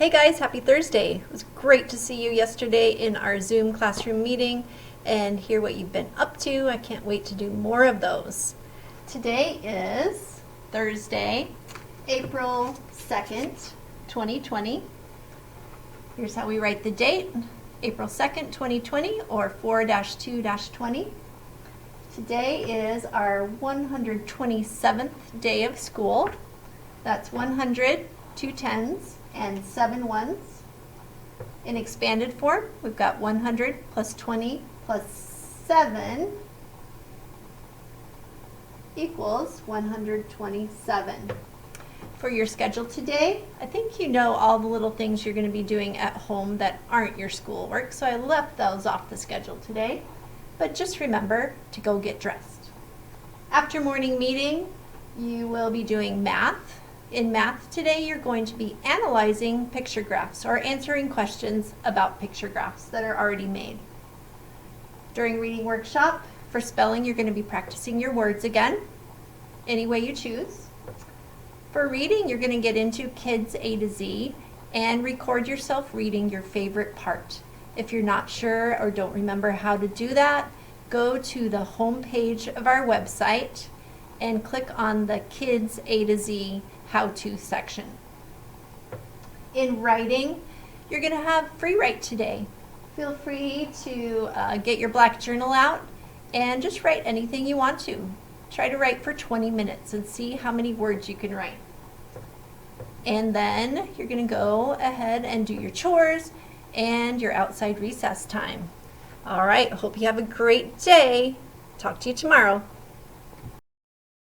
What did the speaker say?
Hey guys, happy Thursday. It was great to see you yesterday in our Zoom classroom meeting and hear what you've been up to. I can't wait to do more of those. Today is Thursday, April 2nd, 2020. Here's how we write the date, April 2nd, 2020, or 4-2-20. Today is our 127th day of school. That's 100, 2 10s, and 7 ones. In expanded form, we've got 100 plus 20 plus 7 equals 127. For your schedule today, I think you know all the little things you're going to be doing at home that aren't your schoolwork, so I left those off the schedule today. But just remember to go get dressed. After morning meeting, you will be doing math. In math today, you're going to be analyzing picture graphs or answering questions about picture graphs that are already made. During reading workshop, for spelling, you're going to be practicing your words again, any way you choose. For reading, you're going to get into Kids A to Z and record yourself reading your favorite part. If you're not sure or don't remember how to do that, go to the home page of our website and click on the Kids A to Z How-To section. In writing, you're going to have free write today. Feel free to get your black journal out and just write anything you want to. Try to write for 20 minutes and see how many words you can write. And then you're going to go ahead and do your chores and your outside recess time. All right, hope you have a great day. Talk to you tomorrow.